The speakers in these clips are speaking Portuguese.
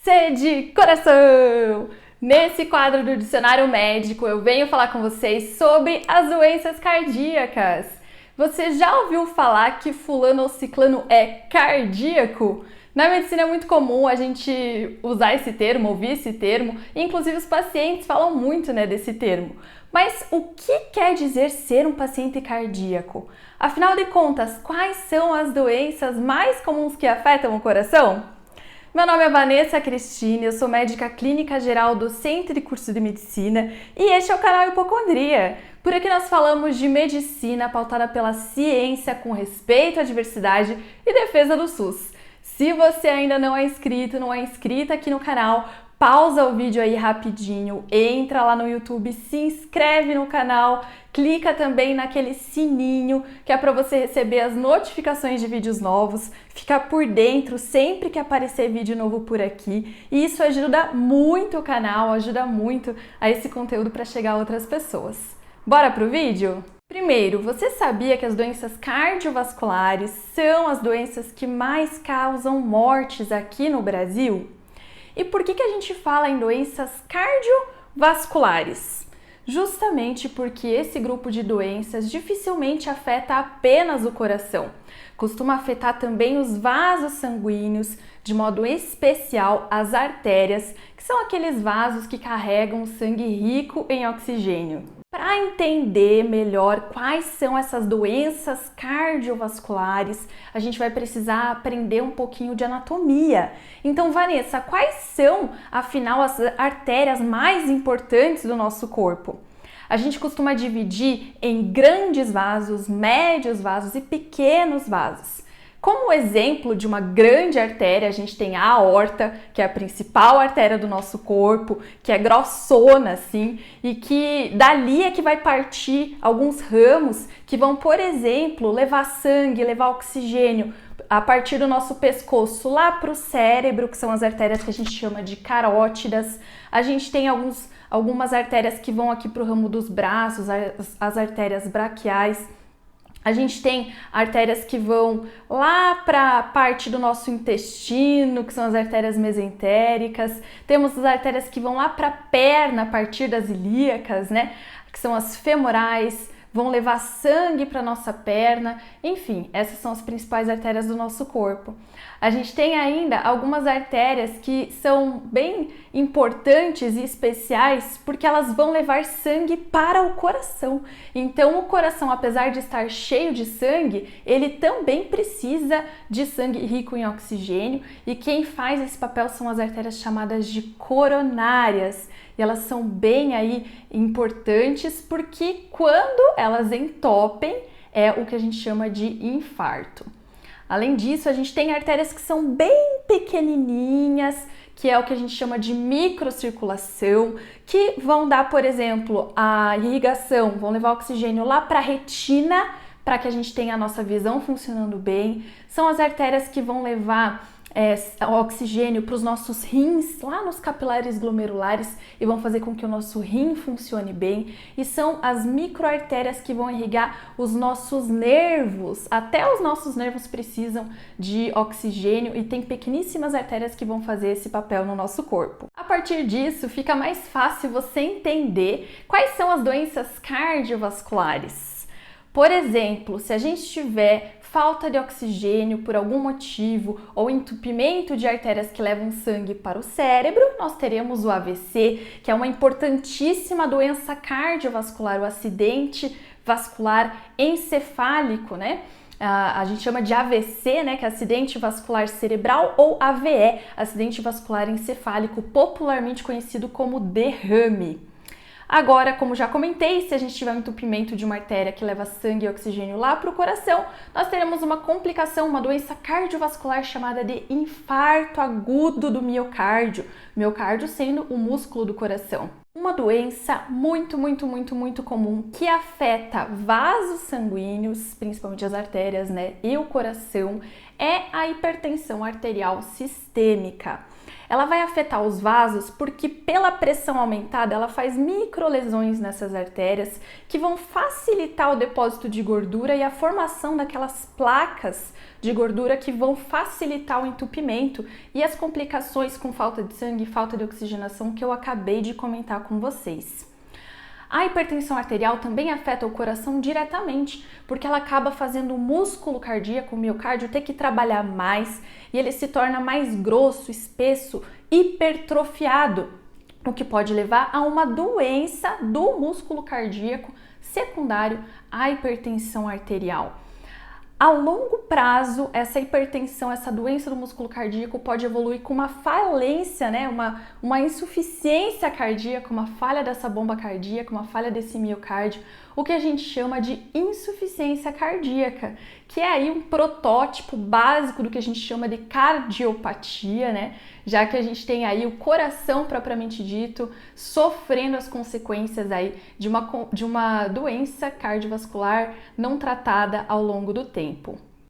C de coração! Nesse quadro do Dicionário Médico, eu venho falar com vocês sobre as doenças cardíacas. Você já ouviu falar que fulano ou ciclano é cardíaco? Na medicina é muito comum a gente usar esse termo, ouvir esse termo, e inclusive os pacientes falam muito, desse termo. Mas o que quer dizer ser um paciente cardíaco? Afinal de contas, quais são as doenças mais comuns que afetam o coração? Meu nome é Vanessa Cristine, eu sou médica clínica geral docente de curso de medicina e este é o canal Hipocondria. Por aqui nós falamos de medicina pautada pela ciência com respeito à diversidade e defesa do SUS. Se você ainda não é inscrito, não é inscrita aqui no canal, pausa o vídeo aí rapidinho, entra lá no YouTube, se inscreve no canal, clica também naquele sininho que é para você receber as notificações de vídeos novos, ficar por dentro sempre que aparecer vídeo novo por aqui. E isso ajuda muito o canal, ajuda muito a esse conteúdo para chegar a outras pessoas. Bora pro vídeo? Primeiro, você sabia que as doenças cardiovasculares são as doenças que mais causam mortes aqui no Brasil? E por que a gente fala em doenças cardiovasculares? Justamente porque esse grupo de doenças dificilmente afeta apenas o coração. Costuma afetar também os vasos sanguíneos, de modo especial as artérias, que são aqueles vasos que carregam o sangue rico em oxigênio. Para entender melhor quais são essas doenças cardiovasculares, a gente vai precisar aprender um pouquinho de anatomia. Então, Vanessa, quais são, afinal, as artérias mais importantes do nosso corpo? A gente costuma dividir em grandes vasos, médios vasos e pequenos vasos. Como exemplo de uma grande artéria, a gente tem a aorta, que é a principal artéria do nosso corpo, que é grossona assim, e que dali é que vai partir alguns ramos que vão, por exemplo, levar sangue, levar oxigênio a partir do nosso pescoço lá para o cérebro, que são as artérias que a gente chama de carótidas. A gente tem algumas artérias que vão aqui para o ramo dos braços, as artérias braquiais. A gente tem artérias que vão lá para a parte do nosso intestino, que são as artérias mesentéricas. Temos as artérias que vão lá para a perna, a partir das ilíacas, que são as femorais, vão levar sangue para nossa perna. Enfim, essas são as principais artérias do nosso corpo. A gente tem ainda algumas artérias que são bem importantes e especiais porque elas vão levar sangue para o coração. Então, o coração, apesar de estar cheio de sangue, ele também precisa de sangue rico em oxigênio, e quem faz esse papel são as artérias chamadas de coronárias. E elas são bem aí importantes porque quando elas entopem é o que a gente chama de infarto. Além disso, a gente tem artérias que são bem pequenininhas, que é o que a gente chama de microcirculação, que vão dar, por exemplo, a irrigação, vão levar oxigênio lá para a retina, para que a gente tenha a nossa visão funcionando bem. São as artérias que vão levar oxigênio para os nossos rins, lá nos capilares glomerulares, e vão fazer com que o nosso rim funcione bem. E são as microartérias que vão irrigar os nossos nervos. Até os nossos nervos precisam de oxigênio e tem pequeníssimas artérias que vão fazer esse papel no nosso corpo. A partir disso, fica mais fácil você entender quais são as doenças cardiovasculares. Por exemplo, se a gente tiver falta de oxigênio por algum motivo ou entupimento de artérias que levam sangue para o cérebro, nós teremos o AVC, que é uma importantíssima doença cardiovascular, o acidente vascular encefálico, A gente chama de AVC, que é acidente vascular cerebral, ou AVE, acidente vascular encefálico, popularmente conhecido como derrame. Agora, como já comentei, se a gente tiver um entupimento de uma artéria que leva sangue e oxigênio lá para o coração, nós teremos uma complicação, uma doença cardiovascular chamada de infarto agudo do miocárdio. Miocárdio sendo o músculo do coração. Uma doença muito comum que afeta vasos sanguíneos, principalmente as artérias, e o coração, é a hipertensão arterial sistêmica. Ela vai afetar os vasos porque pela pressão aumentada ela faz microlesões nessas artérias que vão facilitar o depósito de gordura e a formação daquelas placas de gordura que vão facilitar o entupimento e as complicações com falta de sangue e falta de oxigenação que eu acabei de comentar com vocês. A hipertensão arterial também afeta o coração diretamente, porque ela acaba fazendo o músculo cardíaco, o miocárdio, ter que trabalhar mais e ele se torna mais grosso, espesso, hipertrofiado, o que pode levar a uma doença do músculo cardíaco secundário à hipertensão arterial. A longo prazo, essa hipertensão, essa doença do músculo cardíaco pode evoluir com uma falência, né? Uma insuficiência cardíaca, uma falha dessa bomba cardíaca, uma falha desse miocárdio, o que a gente chama de insuficiência cardíaca, que é aí um protótipo básico do que a gente chama de cardiopatia, né? Já que a gente tem aí o coração propriamente dito sofrendo as consequências aí de uma doença cardiovascular não tratada ao longo do tempo.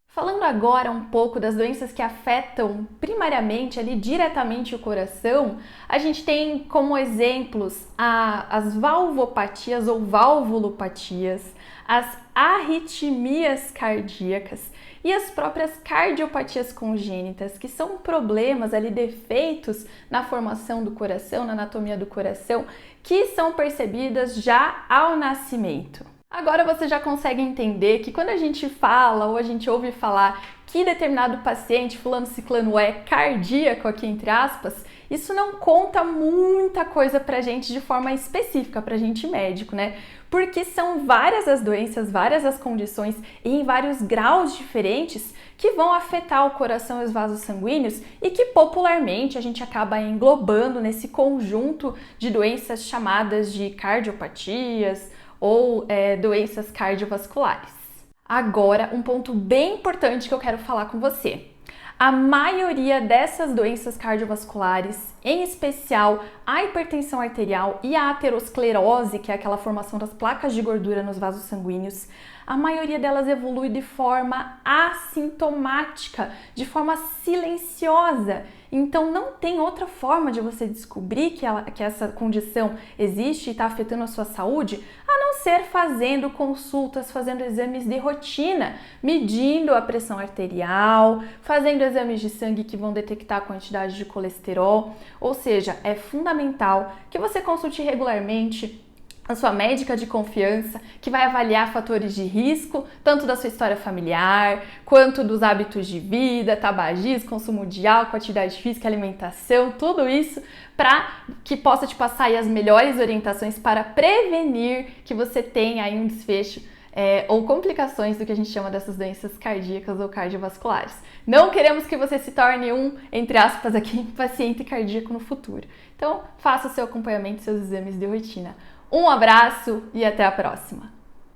Falando agora um pouco das doenças que afetam primariamente ali diretamente o coração, a gente tem como exemplos as valvopatias ou valvulopatias, as arritmias cardíacas e as próprias cardiopatias congênitas, que são problemas ali, defeitos na formação do coração, na anatomia do coração, que são percebidas já ao nascimento. Agora você já consegue entender que quando a gente fala ou a gente ouve falar que determinado paciente, fulano ciclano, é cardíaco, aqui entre aspas, isso não conta muita coisa pra gente de forma específica, pra gente médico, né? Porque são várias as doenças, várias as condições e em vários graus diferentes que vão afetar o coração e os vasos sanguíneos e que popularmente a gente acaba englobando nesse conjunto de doenças chamadas de cardiopatias ou doenças cardiovasculares. Agora, um ponto bem importante que eu quero falar com você. A maioria dessas doenças cardiovasculares, em especial a hipertensão arterial e a aterosclerose, que é aquela formação das placas de gordura nos vasos sanguíneos, a maioria delas evolui de forma assintomática, de forma silenciosa. Então não tem outra forma de você descobrir que essa condição existe e está afetando a sua saúde, a não ser fazendo consultas, fazendo exames de rotina, medindo a pressão arterial, fazendo exames de sangue que vão detectar a quantidade de colesterol. Ou seja, é fundamental que você consulte regularmente a sua médica de confiança, que vai avaliar fatores de risco, tanto da sua história familiar, quanto dos hábitos de vida, tabagismo, consumo de álcool, atividade física, alimentação, tudo isso para que possa te passar aí as melhores orientações para prevenir que você tenha aí um desfecho ou complicações do que a gente chama dessas doenças cardíacas ou cardiovasculares. Não queremos que você se torne entre aspas, aqui, paciente cardíaco no futuro. Então, faça o seu acompanhamento, seus exames de rotina. Um abraço e até a próxima!